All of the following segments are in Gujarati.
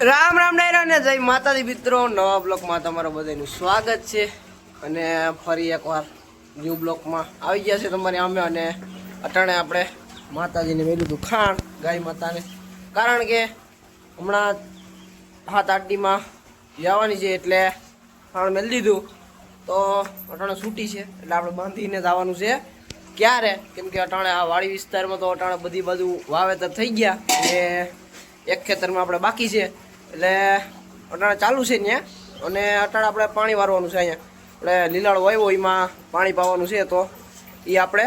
રામ રામ ડાયરા ને જય માતાજી મિત્રો, નવા બ્લોકમાં તમારું બધાનું સ્વાગત છે. અને ફરી એકવાર ન્યૂ બ્લોકમાં આવી ગયા છે તમારી સામે. અને અટાણે આપણે માતાજીને મેળ્યું હતું ખાણ ગાય માતાને, કારણ કે હમણાં 7-8 દીમાં જવાની છે એટલે ખાણ મેળી દીધું. તો અટાણે છૂટી છે એટલે આપણે બાંધીને જવાનું છે. ક્યારે? કેમ કે અટાણે આ વાડી વિસ્તારમાં તો અટાણે બધી બાજુ વાવેતર થઈ ગયા અને એક ખેતરમાં આપણે બાકી છે એટલે અટાણે ચાલુ છે ત્યાં. અને અટાણે આપણે પાણી વારવાનું છે. અહીંયા આપણે લીલાળો વાવ્યો એમાં પાણી પાવાનું છે, તો એ આપણે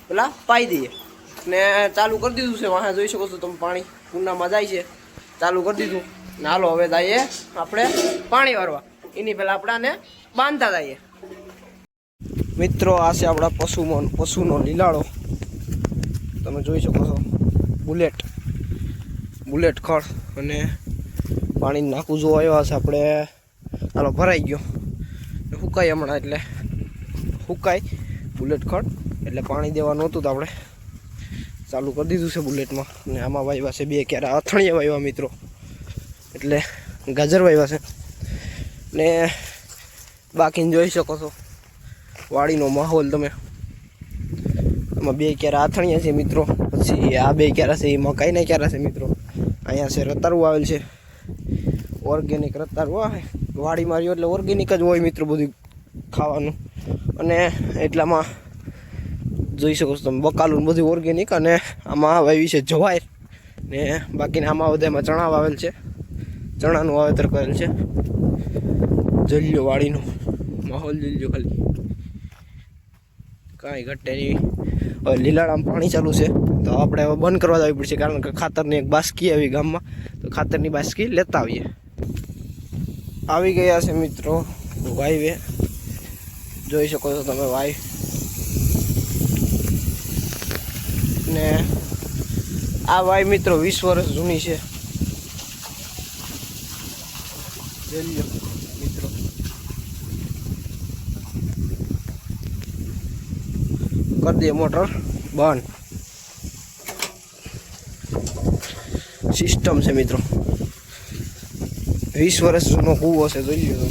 પેલા પાઈ દઈએ. ને ચાલુ કરી દીધું છે, વાહ જોઈ શકો છો તમે, પાણી કુંડામાં જાય છે, ચાલુ કરી દીધું. ને હાલો હવે જઈએ આપણે પાણી વારવા. એની પહેલાં આપણાને બાંધતા જઈએ. મિત્રો આ છે આપણા પશુનો લીલાળો, તમે જોઈ શકો છો. બુલેટ ખડ અને પાણી નાખું જો આવ્યા હશે આપણે. હાલો ભરાઈ ગયો, સુકાય હમણાં એટલે સુકાય બુલેટ ખડ એટલે પાણી દેવાનું હતું તો આપણે ચાલુ કરી દીધું છે બુલેટમાં. અને આમાં વાવ્યા છે 2 ક્યારા અથણીયા વાવ્યા મિત્રો, એટલે ગાજર વાવ્યા છે. ને બાકીને જોઈ શકો છો વાડીનો માહોલ તમે. આમાં 2 ક્યારા અથણીયા છે મિત્રો, પછી આ 2 ક્યારા છે એ મકાઈના ક્યારા છે મિત્રો. અહીંયા છે રતારું આવેલ છે, ઓર્ગેનિક રતારું આવે. વાડી માર્યો એટલે ઓર્ગેનિક જ હોય મિત્રો બધું ખાવાનું. અને એટલામાં જોઈ શકો છો તમે બકાલું બધું ઓર્ગેનિક. અને આમાં વાવી છે જવાય. ને બાકીના આમાં બધામાં ચણા વાવેલ છે, ચણાનું વાવેતર કરેલ છે. જોઈ લો વાડીનો માહોલ, જોઈ લો ખાલી, કાંઈ ઘટે નહીં. હવે લીલાળામાં પાણી ચાલુ છે તો આપણે હવે બંધ કરવા જવી પડશે, કારણ કે ખાતરની એક બાસ્કી આવી ગામમાં, તો ખાતરની બાસ્કી લેતા આવીએ. આવી ગયા છે મિત્રો વાઈવે, જોઈ શકો છો તમે વાઈ. ને આ વાઈ મિત્રો 20 વર્ષ જૂની છે. જોઈ લો મિત્રો, કરી દઈએ મોટર બંધ. સિસ્ટમ છે મિત્રો, 20 વર્ષ જૂનો કૂવો છે, જોઈ લો.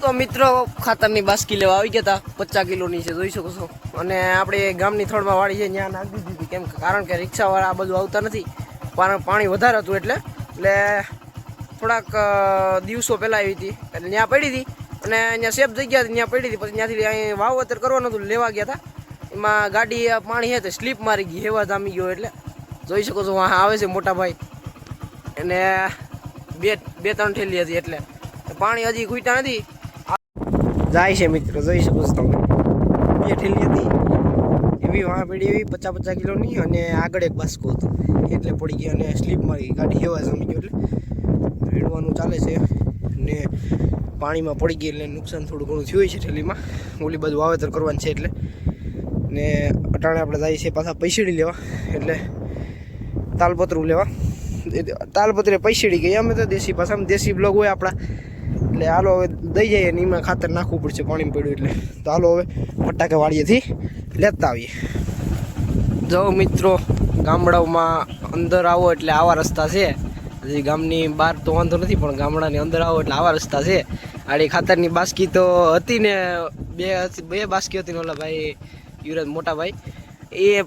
તો મિત્રો ખાતરની બાસ્કી લેવા આવી ગયા હતા, 50 કિલોની છે, જોઈ શકો છો. અને આપણે ગામની થડમાં વાળી છે ત્યાં નાખી દીધી, કેમ કારણ કે રિક્ષાવાળા આ બધું આવતા નથી, પાણી વધારે હતું એટલે થોડાક દિવસો પહેલાં આવી હતી એટલે ત્યાં પડી હતી. અને અહીંયા સેફ જગ્યા હતી ત્યાં પડી હતી. પછી ત્યાંથી અહીં વાવેતર કરવાનું હતું, લેવા ગયા હતા. એમાં ગાડી પાણી છે તો સ્લીપ મારી ગઈ, હેવા જામી ગયો. એટલે જોઈ શકો છો વાહ આવે છે મોટા ભાઈ, એને 2-3 ઠેલી હતી એટલે પાણી હજી ખૂટ્યા નથી, જાય છે મિત્રો. જોઈ શકો છો તમે, 2 ઠેલી હતી એવી વાહ પડી, એવી 50-50 કિલોની. અને આગળ એક બાસ્કો હતો એટલે પડી ગઈ અને સ્લીપ મારી ગઈ, ગાડી હેવા જામી ગયો. એટલે રેડવાનું ચાલે છે ને પાણીમાં પડી ગઈ એટલે નુકસાન થોડું ઘણું થયું છે ઠેલીમાં. ઓલી બધું વાવેતર કરવાનું છે એટલે. ને અટાણે આપણે જઈએ છીએ પાછા પૈસેડી લેવા, એટલે તાલપત્રું લેવા. તાલપત્રે પૈસેડી ગઈ અમે તો દેશી ભાષામાં, દેશી બ્લોગ હોય આપણા એટલે. હાલો હવે દઈ જઈએ ને એમાં ખાતર નાખવું પડશે પાણી પડ્યું એટલે. તો હાલો હવે ફટાકે વાડીએથી લેતા આવીએ. જો મિત્રો ગામડાઓમાં અંદર આવો એટલે આવા રસ્તા છે. હજી ગામની બહાર તો વાંધો નથી, પણ ગામડાની અંદર આવો એટલે આવા રસ્તા છે. આડી ખાતરની બાસ્કી તો હતી ને, બે બાસ્કી હતી ને ઓલા ભાઈ યુવરાજ મોટા ભાઈ એ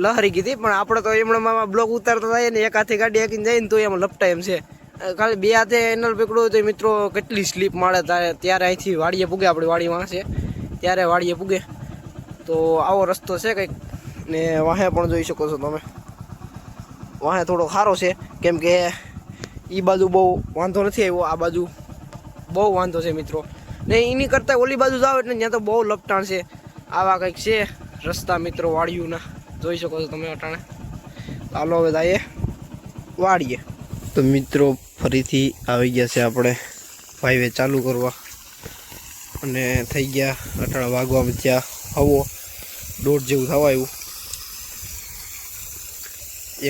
લહરી ગઈ હતી. પણ આપણે તો એમણામાં બ્લોક ઉતારતા થાય ને, એક હાથે ગાડી હાકીને જાય ને તો એમાં લપટાય એમ છે. ખાલી 2 હાથે એનલ પકડવું હોય તો મિત્રો કેટલી સ્લીપ મારે ત્યારે અહીંથી વાડીએ પૂગે. આપણી વાડીમાં છે ત્યારે વાડીએ પૂગે. તો આવો રસ્તો છે કંઈક. ને વાહે પણ જોઈ શકો છો તમે, વાહે થોડો સારો છે, કેમ કે એ બાજુ બહુ વાંધો નથી આવ્યો, આ બાજુ બહુ વાંધો છે મિત્રો. ને એની કરતાં ઓલી બાજુ જાઓ એટલે ત્યાં તો બહુ લપટાણ છે. આવા કંઈક છે રસ્તા મિત્રો વાડીઓના, જોઈ શકો છો તમે અટાણે. ચાલો હવે જઈએ વાડીએ. તો મિત્રો ફરીથી આવી ગયા છે આપણે હાઈવે ચાલુ કરવા. અને થઈ ગયા અટાણા વાગવામાં ત્યાં આવો 1:30 જેવું થવા આવ્યું,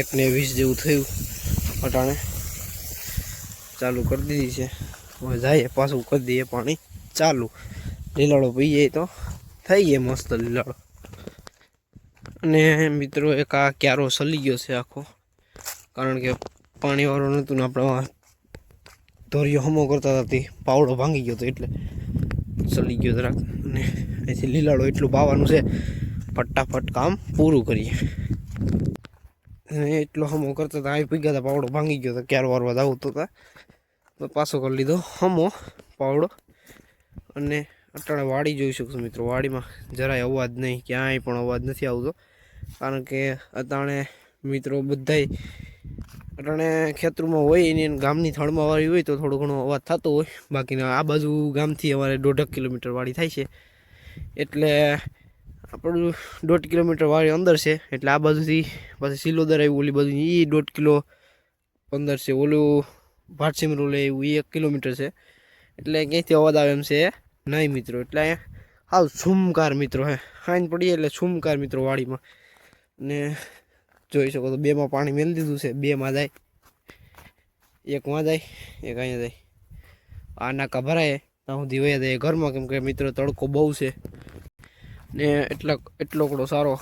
1:20 જેવું થયું. અટાણે ચાલુ કરી દીધી છે. હવે જઈએ પાછું કરી દઈએ પાણી ચાલુ. લીલાડો પી જાય તો થઈ ગયો મસ્ત લીલાડો. અને મિત્રો એક આ ક્યારો સલી ગયો છે આખો, કારણ કે પાણીવાળો નહોતું ને આપણે ધોરિયો હમો કરતા હતા તે પાવડો ભાંગી ગયો હતો એટલે સલી ગયો જરાક. અને અહીંથી લીલાડો એટલું પાવાનું છે, ફટાફટ કામ પૂરું કરીએ. એટલો હમો કરતા હતા, આવી પીગા હતા, પાવડો ભાંગી ગયો હતો, ક્યારો વારવા આવતો હતા તો પાછો કરી લીધો હમો પાવડો. અને અટાણે વાડી જોઈ શકશો મિત્રો, વાડીમાં જરાય અવાજ નહીં, ક્યાંય પણ અવાજ નથી આવતો, કારણ કે અટાણે મિત્રો બધાય અટાણે ખેતરમાં હોય ને ગામની થળમાં વાળી હોય તો થોડો ઘણો અવાજ થતો હોય. બાકીના આ બાજુ ગામથી અમારે 1.5 કિલોમીટર વાડી થાય છે, એટલે આપણું 1.5 કિલોમીટર વાળી અંદર છે. એટલે આ બાજુથી પાછી સિલોદર આવ્યું, ઓલી બાજુ એ 1.5 કિલો અંદર છે, ઓલું ભાટસીમરું લે એવું 1 કિલોમીટર છે. એટલે ક્યાંયથી અવાજ આવે એમ છે નહીં મિત્રો. એટલે હાવ છુમકાર મિત્રો હે, હાઈન પડીએ એટલે છુમકાર મિત્રો વાડીમાં. ને જોઈ શકો તો 2માં પાણી મેળી દીધું છે, 2માં જાય, 1માં જાય, 1 અહીંયા જાય. આ નાકા ભરાય ત્યાં સુધી વયા જાય ઘરમાં, કેમ કે મિત્રો તડકો બહુ છે. ને એટલો સારો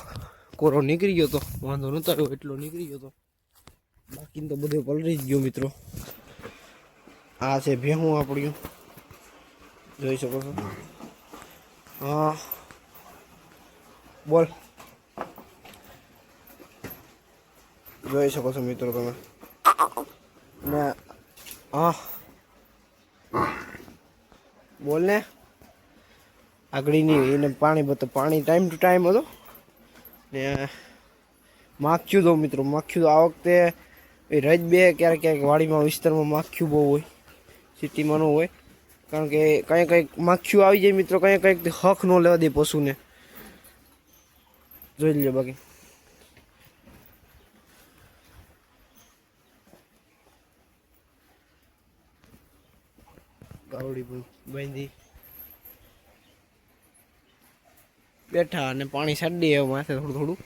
કોરો નીકળી ગયો તો વાંધો નહોતો આવ્યો, એટલો નીકળી ગયો તો, બાકી તો બધું પલળી જ ગયું મિત્રો. આ છે ભેહું આપણું, જોઈ શકો છો. હા બોલ, જોઈ શકો છો મિત્રો તમે. ને હા બોલ ને, આગળની એને પાણી બતો, પાણી ટાઈમ ટુ ટાઈમ હતો. ને માખ્યું તો મિત્રો, માખ્યું તો આ વખતે એ રજ બે ક્યારેક ક્યારેક વાડીમાં વિસ્તારમાં માખ્યું બહુ હોય, સિટીમાં ન હોય, કારણ કે કંઈક માખ્યું આવી જાય મિત્રો, કંઈક હક ન લેવા દે પશુને. જોઈ લે બાકી ગાવડી બાંધી બેઠા અને પાણી છાડી દઈએ માથે થોડું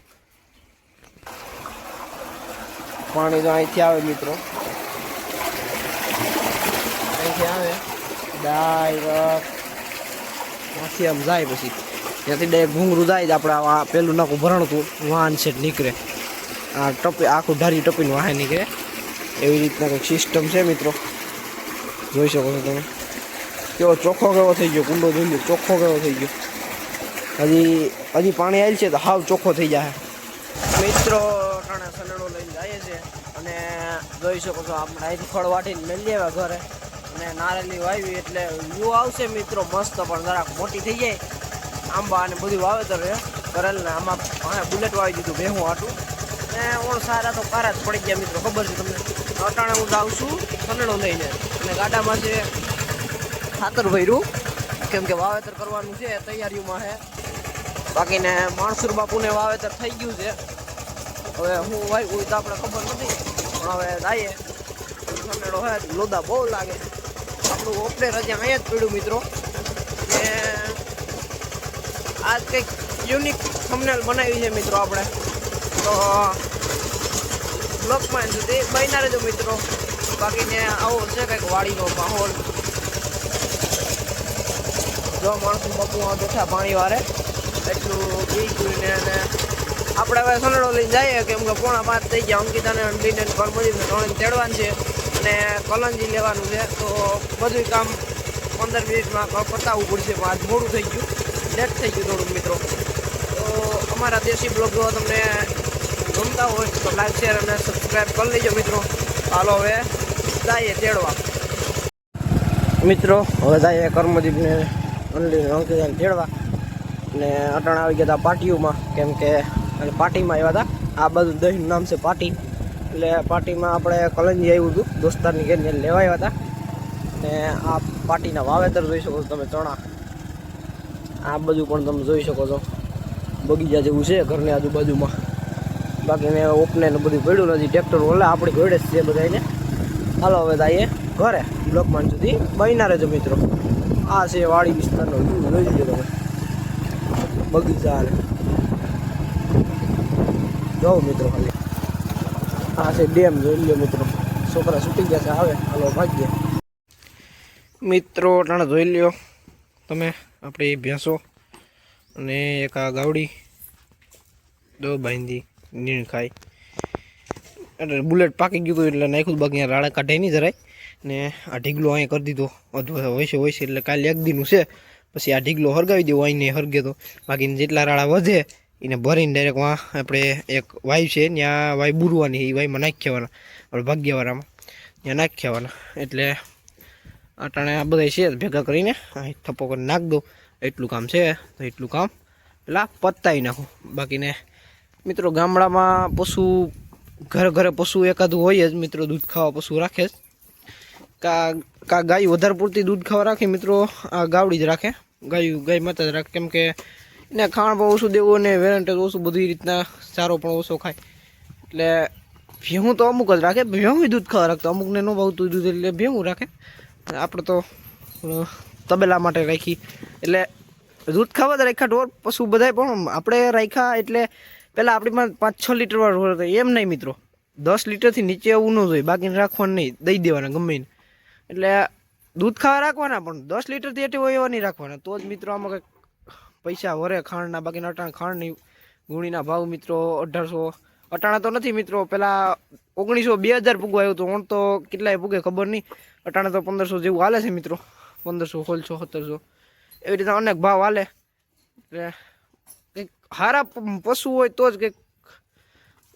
પાણી તો અહીંથી આવે મિત્રો, અહીંથી આવે ડાયરેક્ટ ત્યાંથી આમ જાય, પછી ત્યાંથી ડાયરેક્ટ ભૂંગરું જાય. આપણે આ પેલું નાખું ભરણતું વાહન છે નીકળે, આ ટપી આખું ઢારી ટપીને વાહન નીકળે, એવી રીતના કંઈક સિસ્ટમ છે મિત્રો. જોઈ શકો છો તમે કેવો ચોખ્ખો કેવો થઈ ગયો, કુંડો જોઈ લો ચોખ્ખો કેવો થઈ ગયો. હજી પાણી આવેલ છે તો હાવ ચોખ્ખો થઈ જાય મિત્રો. ટાણે સનેડો લઈને જાય છે અને જોઈ શકો છો આપણે અહીંથી ફળ વાટીને મેળવી આવ્યા ઘરે, અને નારેલી વાવી એટલે વ્યૂ આવશે મિત્રો મસ્ત, પણ જરાક મોટી થઈ જાય. આંબા અને બધું વાવેતર કરેલ ને આમાં બુલેટ વાવી દીધું ભેહું આટું, ને ઓણ સારા તો કારા જ પડી ગયા મિત્રો, ખબર છે તમને. અટાણે હું જાઉં છું સનેડો લઈને, અને ગાડામાં છે ખાતર ભર્યું, કેમ કે વાવેતર કરવાનું છે, તૈયારીઓમાં છે. બાકીને માણસુર બાપુને વાવેતર થઈ ગયું છે, હવે હું વાવ્યું તો આપણે ખબર નથી, પણ હવે જઈએ. સનેડો હે લોદા બહુ લાગે, આપણું ઓપડે રજા અહીંયા જ પડ્યું મિત્રો. ને આજ કંઈક યુનિક થંબનેલ બનાવી છે મિત્રો આપણે, તો બ્લોગમાં સુધી બન્યા રહેજો મિત્રો. બાકીને આવો છે કંઈક વાડીનો માહોલ. જો માણસો બાપુ બેઠા પાણી વારે એટલું પી પીને, અને આપણે હવે સનેડો લઈને જઈએ, કેમ કે 4:45 થઈ ગયા. અંકિતાને અંડીને કરમદીને ત્રણે તેડવાનું છે અને કલંજી લેવાનું છે, તો બધું કામ 15 મિનિટમાં પતાવવું પડશે. આજ મોડું થઈ ગયું, લેટ થઈ ગયું થોડુંક મિત્રો. તો અમારા દેશી બ્લોગ જો તમને ગમતા હોય તો લાઈક શેર અને સબસ્ક્રાઈબ કરી લેજો મિત્રો. હાલો હવે જઈએ તેડવા મિત્રો. હવે જઈએ કર્મદીપને અંકિતાને તેડવા. ને અટાણ આવી ગયા હતા પાટીઓમાં, કેમ કે પાટીમાં આવ્યા હતા. આ બધું દહીંનું નામ છે પાટી, એટલે પાટીમાં આપણે કલંજી આવ્યું હતું દોસ્તારની ઘેર લેવા આવ્યા હતા. ને આ પાટીના વાવેતર જોઈ શકો છો તમે, ચણા આ બધું પણ તમે જોઈ શકો છો. બગીચા જેવું છે ઘરની આજુબાજુમાં. બાકી મેં ઓપને બધું પડ્યું નથી, ટ્રેક્ટર ઓલા આપણી ઘોડે જ છે બધાને. હાલો હવે જઈએ ઘરે, બ્લોકમાં સુધી બન્યા રહેજો મિત્રો. આ છે વાડી વિસ્તારનો વ્યૂ, જોઈ લીધો તમે બગીચા જો મિત્રો. ખાલી આ છે ડેમ, જોઈ લો મિત્રો. છોકરા છૂટી ગયા છે, આવે હાલો ભાગ્ય મિત્રો. ટાણા જોઈ લ્યો તમે, આપણે ભેંસો અને એક આ ગાવડી દો બાંધી નીણ ખાય એટલે બુલેટ પાકી ગયું હતું એટલે નાખ્યું બાકી રાડા કાઢે નહીં જરાય ને આ ઢીગલો અહીંયા કરી દીધો હોય છે એટલે કાલે એક દીનું છે પછી આ ઢીગલો હરગાવી દેવો અહીંને હરગે તો બાકીને જેટલા રાડા વધે એને ભરીને ડાયરેક્ટ વાં આપણે એક વાય છે ત્યાં વાય બુરવાની એ વાયમાં નાખી આવવાના આપણે ભાગ્યવાળામાં ત્યાં નાખી આવવાના એટલે અટાણે આ બધા છે ભેગા કરીને થપ્પો કરીને નાખ દો એટલું કામ છે તો એટલું કામ પેલા પતાવી નાખું બાકીને મિત્રો ગામડામાં પશુ ઘરે પશુ એકાદું હોય જ મિત્રો દૂધ ખાવા પશુ રાખે જ કા ગાય વધારે પૂરતી દૂધ ખાવા રાખે મિત્રો આ ગાવડી જ રાખે ગાય માતા જ રાખે કેમ કે એને ખાણ પણ ઓછું દેવું અને વેરંટેજ ઓછું બધી રીતના ચારો પણ ઓછો ખાય એટલે ભેહું તો અમુક જ રાખે ભેહું દૂધ ખાવા રાખતો અમુકને ન ભાવતું દૂધ એટલે ભેહું રાખે આપણે તો તબેલા માટે રાખી એટલે દૂધ ખાવા જ રાખ્યા ઢોર પશુ બધાય પણ આપણે રાખ્યા એટલે પહેલાં આપણી પાસે 5-6 લીટર વાળો ઢોર હતો એમ નહીં મિત્રો 10 લીટરથી નીચે એવું ન જોઈએ બાકીને રાખવાનું નહીં દઈ દેવાના ગમે એને એટલે દૂધ ખાવા રાખવાના પણ 10 લીટરથી એટલે હોય એવા નહીં રાખવાના તો જ મિત્રો આમાં કંઈક પૈસા વરે ખાંડના બાકીના અટાણા ખાંડની ગુણીના ભાવ મિત્રો 1800 અટાણા તો નથી મિત્રો પહેલાં 1900 2000 પૂગવા આવ્યું તો હું તો કેટલાય પૂગે ખબર નહીં અટાણા તો 1500 જેવું હાલે છે મિત્રો 1500 1600 1700 એવી રીતે અનેક ભાવ હાલે એટલે કંઈક સારા પશુ હોય તો જ કંઈક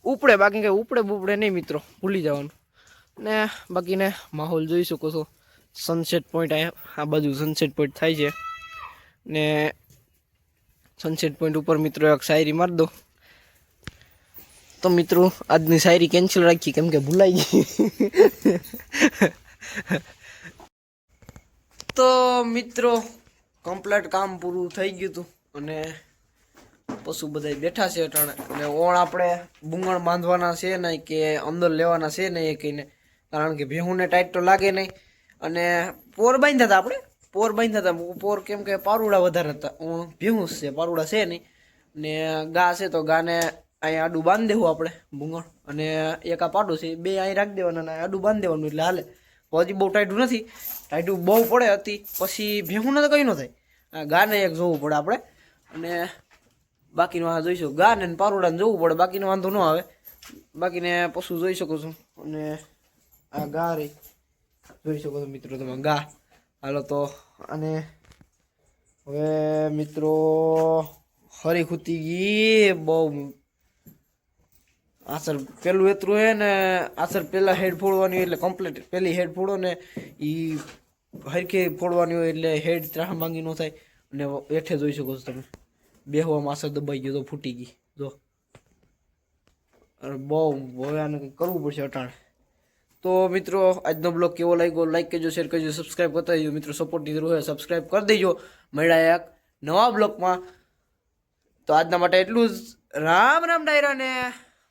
ઉપડે બાકી કંઈ ઉપડે નહીં મિત્રો ભૂલી જવાનું ને બાકીને માહોલ જોઈ શકો છો સનસેટ પોઈન્ટ આ બાજુ સનસેટ પોઈન્ટ થાય છે ને સનસેટ પોઈન્ટ ઉપર મિત્રો એક શાયરી મારી દો તો મિત્રો આજની શાયરી કેન્સલ રાખી કેમ કે ભૂલાઈ ગઈ તો મિત્રો કમ્પ્લીટ કામ પૂરું થઈ ગયું હતું અને પશુ બધા બેઠા છે અટાણે અને ઓણ આપણે બુંગણ બાંધવાના છે નહીં કે અંદર લેવાના છે નહીં એ કહીને કારણ કે ભેહુંને ટાઈટ તો લાગે નહીં અને પોર બાંધ્યા હતા આપણે પોર બાંધ્યા હતા પોર કેમ કે પારુડા વધારે હતા ઓણ ભેહું છે પારુડા છે નહીં ને ગા છે તો ગાને અહીંયા આડું બાંધી દેવું આપણે બુંગણ અને એક આ પાડું છે બે અહીં રાખી દેવાના અને આડું બાંધી દેવાનું એટલે હાલે હજી બહુ ટાઈટું નથી ટાઈટું બહુ પડે હતી પછી ભેહુંને તો કંઈ ન થાય ગાને એક જોવું પડે આપણે અને બાકીનું આ જોઈશું ગાને પારુડાને જોવું પડે બાકીનો વાંધો ન આવે બાકીને પશુ જોઈ શકો છો અને આ ગા રહી જોઈ શકો છો મિત્રો તમે ગા હાલો તો અને હવે મિત્રો હરી ખૂતી ગઈ બહુ આસર પેલું એતરું હે ને આસર પહેલાં હેડ ફોડવાની હોય એટલે કમ્પ્લીટ પહેલી હેડ ફોડો ને એ હરખી ફોડવાની હોય એટલે હેડ ત્રાહ માંગી ન થાય અને હેઠે જોઈ શકો છો તમે બેહવામાં આસર દબાઈ ગયો તો ફૂટી ગઈ જો બહુ હવે આને કંઈક કરવું પડશે અટાણે તો મિત્રો આજનો બ્લોગ કેવો લાગ્યો લાઈક કરજો શેર કરજો સબસ્ક્રાઈબ કરતા દેજો મિત્રો સપોર્ટની જરૂર હોય સબસ્ક્રાઈબ કરી દેજો મળ્યા એક નવા બ્લોગમાં તો આજના માટે એટલું જ રામ રામ ડાયરા ને